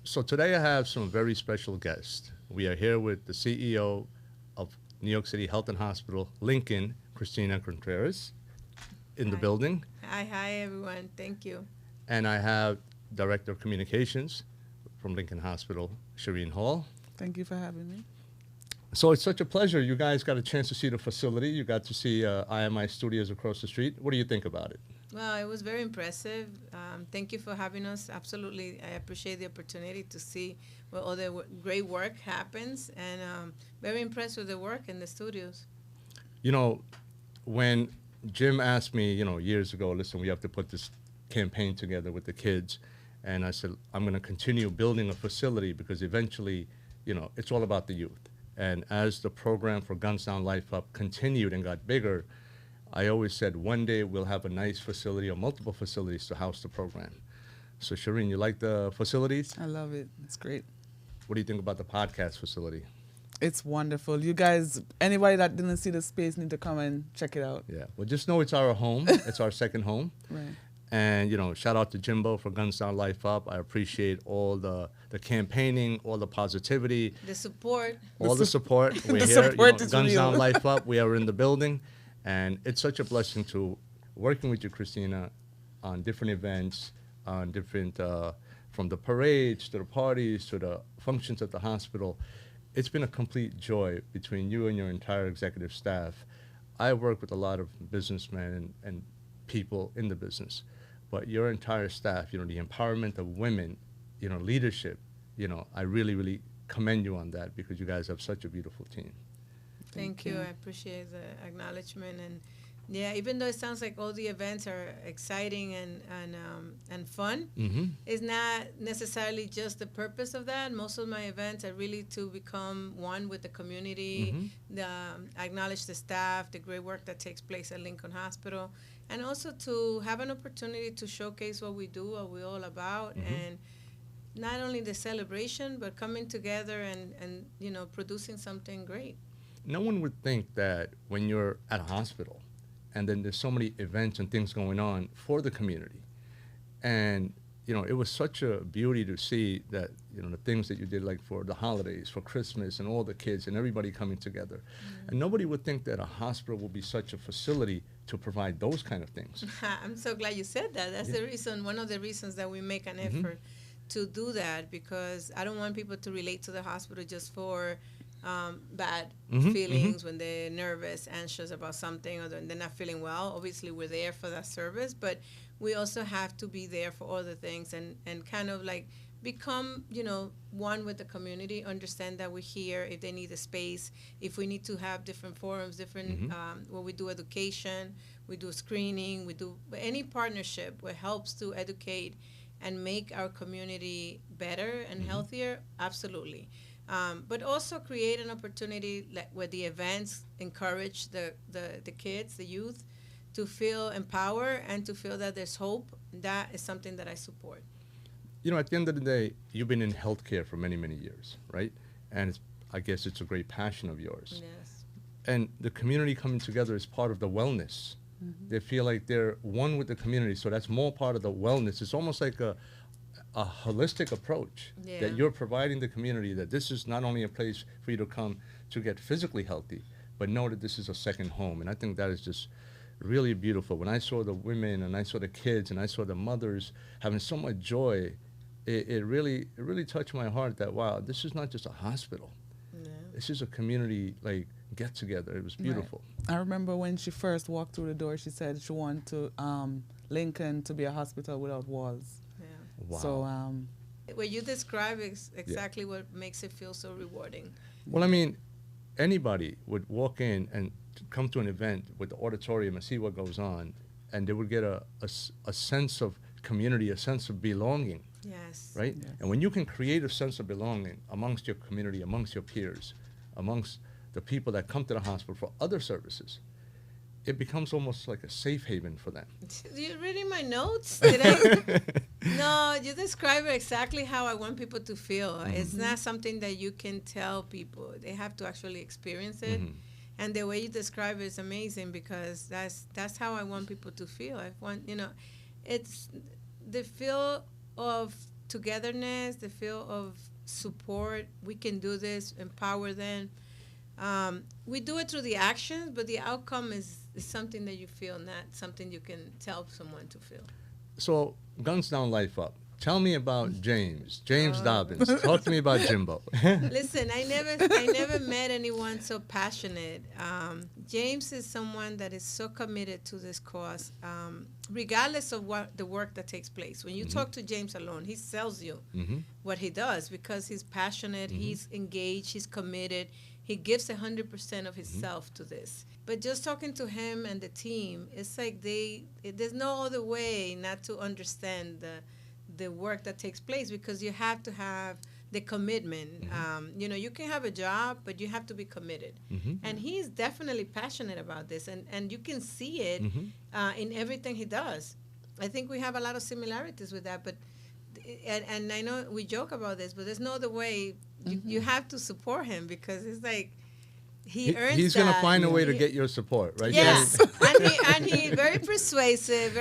So today I have some very special guests. We are here with the CEO of New York City Health and Hospital, Lincoln, Christina Contreras, in the Hi. building. Hi, everyone. Thank you. And I have Director of Communications from Lincoln Hospital, Shireen Hall. Thank you for having me. So it's such a pleasure. You guys got a chance to see the facility. You got to see IMI Studios across the street. What do you think about it? Well, it was very impressive. Thank you for having us. Absolutely. I appreciate the opportunity to see where all the great work happens, and very impressed with the work in the studios. You know, when Jim asked me, years ago, listen, we have to put this campaign together with the kids. And I said, I'm going to continue building a facility because eventually, it's all about the youth. And as the program for Guns Down Life Up continued and got bigger, I always said one day we'll have a nice facility or multiple facilities to house the program. So Shireen, you like the facilities? I love it. It's great. What do you think about the podcast facility? It's wonderful. You guys, anybody that didn't see the space need to come and check it out. Yeah, well, just know it's our home. It's our second home. Right. And, shout out to Jimbo for Guns Down Life Up. I appreciate all the campaigning, all the positivity, The support. all the support. We're The here, support is Guns real. Down Life Up. We are in the building. And it's such a blessing to working with you, Christina, on different events, on different, from the parades to the parties to the functions at the hospital. It's been a complete joy between you and your entire executive staff. I work with a lot of businessmen and people in the business, but your entire staff, the empowerment of women, leadership, I really, really commend you on that because you guys have such a beautiful team. Thank you. I appreciate the acknowledgement. And yeah, even though it sounds like all the events are exciting and fun, Mm-hmm. it's not necessarily just the purpose of that. Most of my events are really to become one with the community, acknowledge the staff, the great work that takes place at Lincoln Hospital, and also to have an opportunity to showcase what we do, what we're all about, and not only the celebration, but coming together and producing something great. No one would think that when you're at a hospital and then there's so many events and things going on for the community. And, it was such a beauty to see that, the things that you did like for the holidays, for Christmas and all the kids and everybody coming together. And nobody would think that a hospital will be such a facility to provide those kind of things. I'm so glad you said that. That's the reason, one of the reasons that we make an effort to do that, because I don't want people to relate to the hospital just for bad feelings when they're nervous, anxious about something, or they're not feeling well. Obviously, we're there for that service, but we also have to be there for other things and kind of like become, one with the community, understand that we're here if they need a space, if we need to have different forums, different, where we do education, we do screening, we do any partnership where helps to educate and make our community better and healthier, absolutely. But also create an opportunity where the events encourage the kids, the youth, to feel empowered and to feel that there's hope. That is something that I support. At the end of the day, you've been in healthcare for many, many years, right? And I guess it's a great passion of yours. Yes. And the community coming together is part of the wellness. They feel like they're one with the community, so that's more part of the wellness. It's almost like a holistic approach that you're providing the community, that this is not only a place for you to come to get physically healthy, but know that this is a second home. And I think that is just really beautiful. When I saw the women and I saw the kids and I saw the mothers having so much joy, it really touched my heart that, wow, this is not just a hospital. Yeah. This is a community, like, get together. It was beautiful. Right. I remember when she first walked through the door, she said she wanted to Lincoln to be a hospital without walls. Yeah. Wow. So What you describe is exactly what makes it feel so rewarding. Well, I mean, anybody would walk in and come to an event with the auditorium and see what goes on, and they would get a sense of community, a sense of belonging, Yes. right? Yes. And when you can create a sense of belonging amongst your community, amongst your peers, amongst the people that come to the hospital for other services, it becomes almost like a safe haven for them. You reading my notes? Did I? No, you describe it exactly how I want people to feel. It's not something that you can tell people. They have to actually experience it. And the way you describe it is amazing, because that's how I want people to feel. I want, it's the feel of togetherness, the feel of support. We can do this, empower them. We do it through the actions, but the outcome is something that you feel, not something you can tell someone to feel. So, Guns Down, Life Up. Tell me about James Dobbins. Talk to me about Jimbo. Listen, I never met anyone so passionate. James is someone that is so committed to this cause, regardless of what the work that takes place. When you talk to James alone, he sells you what he does because he's passionate, he's engaged, he's committed. He gives 100% of himself to this. But just talking to him and the team, it's like there's no other way not to understand the work that takes place, because you have to have the commitment. You can have a job, but you have to be committed. And he's definitely passionate about this, and you can see it in everything he does. I think we have a lot of similarities with that, but and I know we joke about this, but there's no other way. You have to support him, because it's like he's going to find a way to get your support, right? Yes, and he's very persuasive,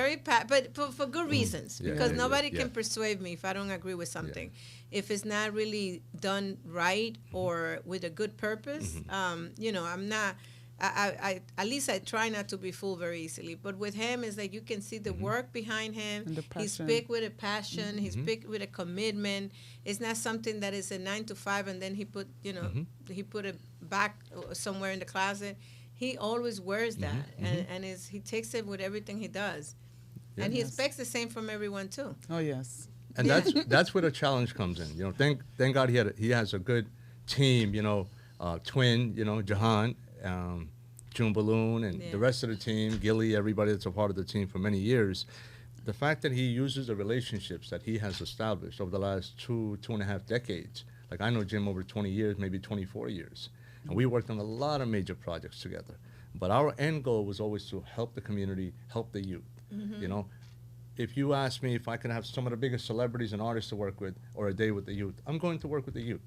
but for good reasons, because nobody can persuade me if I don't agree with something. If it's not really done right or with a good purpose, I'm not. I at least I try not to be fooled very easily. But with him, it's like you can see the work behind him. He speaks with a passion. He speaks with a commitment. It's not something that is a 9 to 5 and then he put it back somewhere in the closet. He always wears that, and he takes it with everything he does, and he expects the same from everyone too. Oh yes. And that's where the challenge comes in. Thank God he has a good team. Twin. Jahan. June Balloon and the rest of the team, Gilly, everybody that's a part of the team for many years. The fact that he uses the relationships that he has established over the last 2.5 decades. Like, I know Jim over 20 years, maybe 24 years. And we worked on a lot of major projects together. But our end goal was always to help the community, help the youth. If you ask me if I can have some of the biggest celebrities and artists to work with or a day with the youth, I'm going to work with the youth.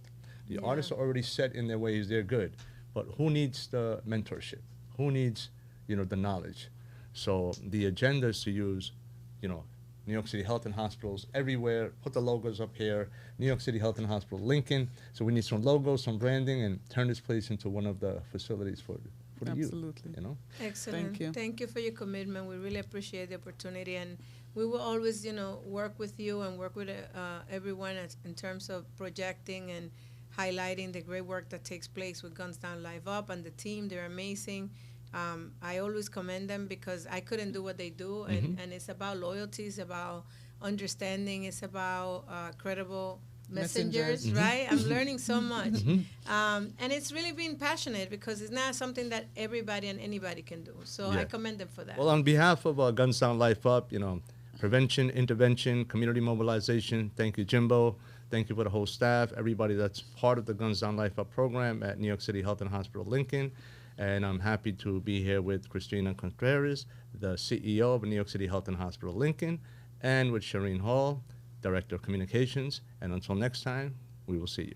The artists are already set in their ways, they're good. But who needs the mentorship? Who needs, the knowledge? So the agenda is to use, New York City Health and Hospitals everywhere. Put the logos up here. New York City Health and Hospital, Lincoln. So we need some logos, some branding, and turn this place into one of the facilities for the youth. Absolutely. Excellent. Thank you for your commitment. We really appreciate the opportunity, and we will always, work with you and work with everyone in terms of projecting and highlighting the great work that takes place with Guns Down, Live Up, and the team. They're amazing. I always commend them because I couldn't do what they do, and it's about loyalty, it's about understanding, it's about credible messengers, right? I'm learning so much. And it's really being passionate because it's not something that everybody and anybody can do. So I commend them for that. Well, on behalf of Guns Down, Life Up, prevention, intervention, community mobilization, thank you, Jimbo. Thank you for the whole staff, everybody that's part of the Guns Down, Life Up program at New York City Health and Hospital, Lincoln. And I'm happy to be here with Christina Contreras, the CEO of New York City Health and Hospital, Lincoln, and with Shireen Hall, Director of Communications. And until next time, we will see you.